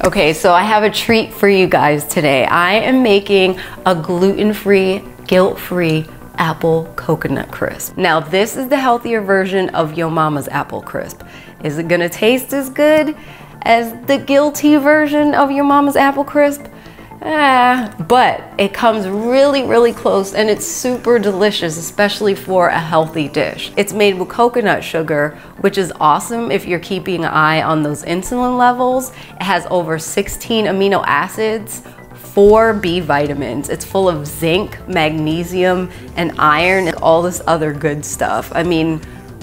Okay, so I have a treat for you guys today. I am making a gluten-free, guilt-free apple coconut crisp. Now this is the healthier version of Yo Mama's apple crisp. Is it gonna taste as good as the guilty version of Your Mama's apple crisp? But it comes really close, and it's super delicious, especially for a healthy dish. It's made with coconut sugar, which is awesome if you're keeping an eye on those insulin levels. It has over 16 amino acids, 4 B vitamins. It's full of zinc, magnesium, and iron, and all this other good stuff. I mean,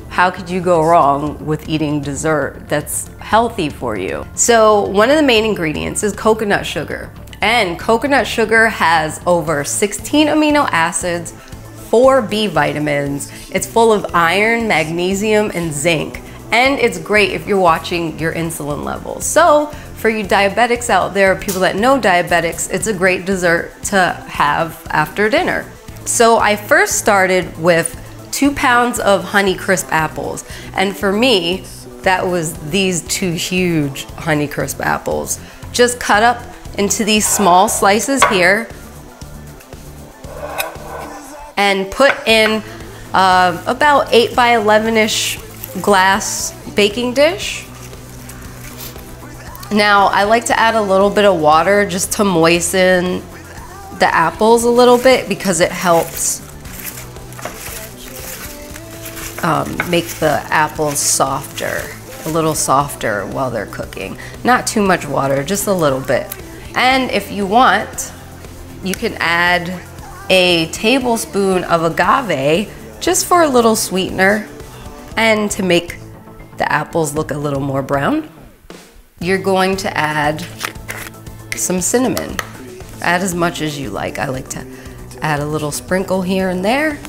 how could you go wrong with eating dessert that's healthy for you? So one of the main ingredients is coconut sugar. And coconut sugar has over 16 amino acids, 4 B vitamins. It's full of iron, magnesium, and zinc. And it's great if you're watching your insulin levels. So for you diabetics out there, people that know diabetics, it's a great dessert to have after dinner. So I first started with 2 pounds of Honeycrisp apples. And for me, that was these 2 huge Honeycrisp apples. Just cut up into these small slices here and put in about 8 by 11-ish glass baking dish. Now I like to add a little bit of water just to moisten the apples a little bit, because it helps make the apples softer, a little softer while they're cooking. Not too much water, just a little bit. And if you want, you can add a tablespoon of agave just for a little sweetener and to make the apples look a little more brown. You're going to add some cinnamon. Add as much as you like. I like to add a little sprinkle here and there.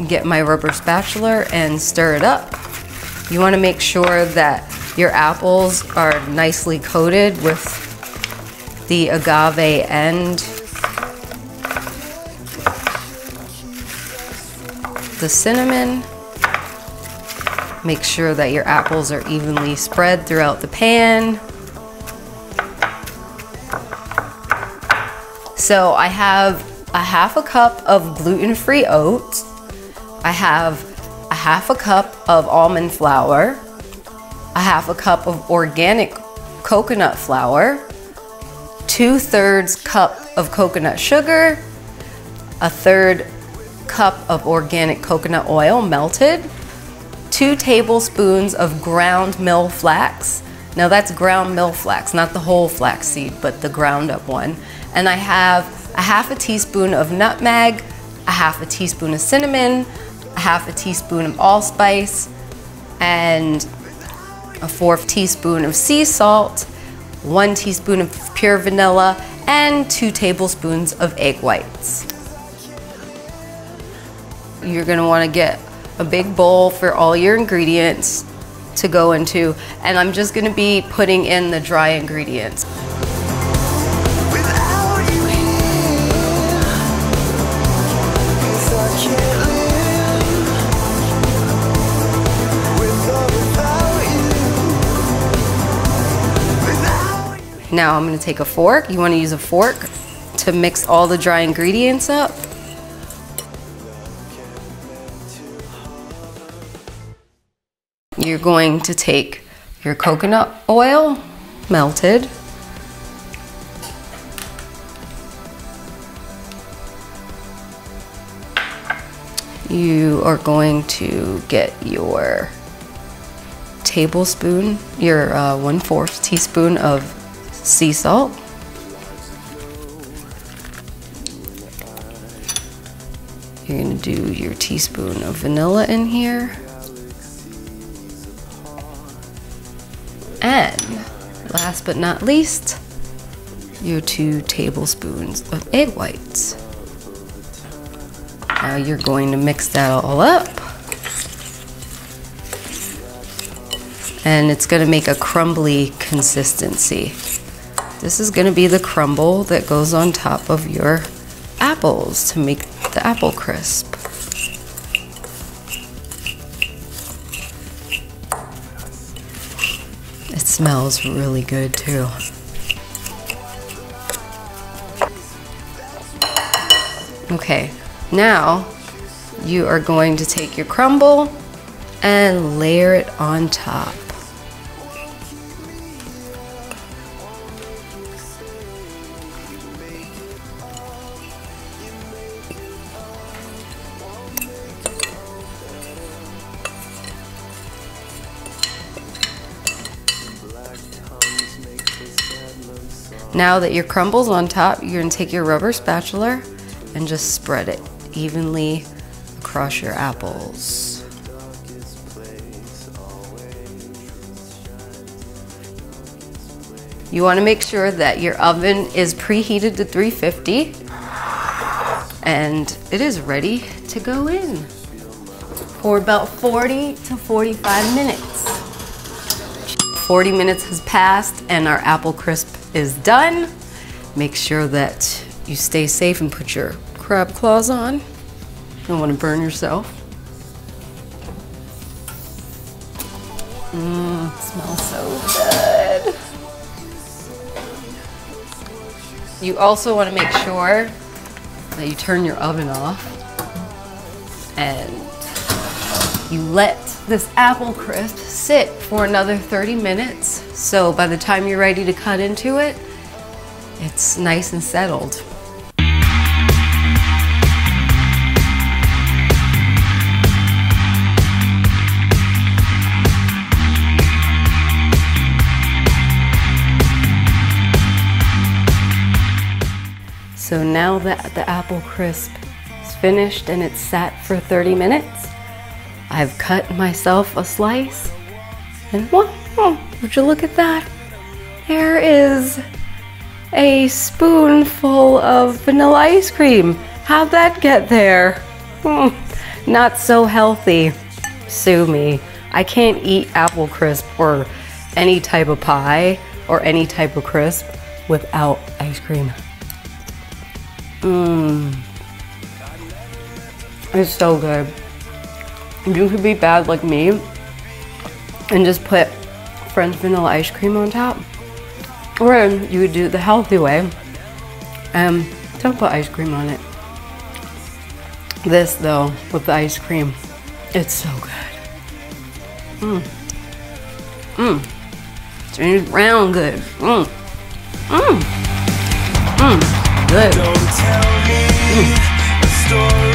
Get my rubber spatula and stir it up. You want to make sure that your apples are nicely coated with the agave and the cinnamon. Make sure that your apples are evenly spread throughout the pan. So I have a half a cup of gluten-free oats. I have a half a cup of almond flour, a half a cup of organic coconut flour, 2/3 cup of coconut sugar, 1/3 cup of organic coconut oil melted, 2 tablespoons of ground mill flax. Now that's ground mill flax, not the whole flax seed, but the ground up one. And I have a half a teaspoon of nutmeg, a half a teaspoon of cinnamon, a half a teaspoon of allspice, and a 1/4 teaspoon of sea salt, 1 teaspoon of pure vanilla, and 2 tablespoons of egg whites. You're gonna wanna get a big bowl for all your ingredients to go into, and I'm just gonna be putting in the dry ingredients. Now I'm going to take a fork. You want to use a fork to mix all the dry ingredients up. You're going to take your coconut oil, melted. You are going to get your tablespoon, your 1/4 teaspoon of sea salt. You're going to do your teaspoon of vanilla in here. And last but not least, your 2 tablespoons of egg whites. Now you're going to mix that all up. And it's going to make a crumbly consistency. This is going to be the crumble that goes on top of your apples to make the apple crisp. It smells really good too. Okay, now you are going to take your crumble and layer it on top. Now that your crumble's on top, you're gonna take your rubber spatula and just spread it evenly across your apples. You wanna make sure that your oven is preheated to 350 and it is ready to go in for about 40 to 45 minutes. 40 minutes has passed and our apple crisp is done. Make sure that you stay safe and put your crab claws on. You don't want to burn yourself. It smells so good. You also want to make sure that you turn your oven off and you let this apple crisp sit for another 30 minutes. So by the time you're ready to cut into it, it's nice and settled. So now that the apple crisp is finished and it's sat for 30 minutes, I've cut myself a slice, and would you look at that? There is a spoonful of vanilla ice cream. How'd that get there? Not so healthy. Sue me. I can't eat apple crisp or any type of pie or any type of crisp without ice cream. It's so good. You could be bad like me and just put French vanilla ice cream on top. Or you would do the healthy way and don't put ice cream on it. This though, with the ice cream, it's so good. It's brown good. Good. Don't tell me a story.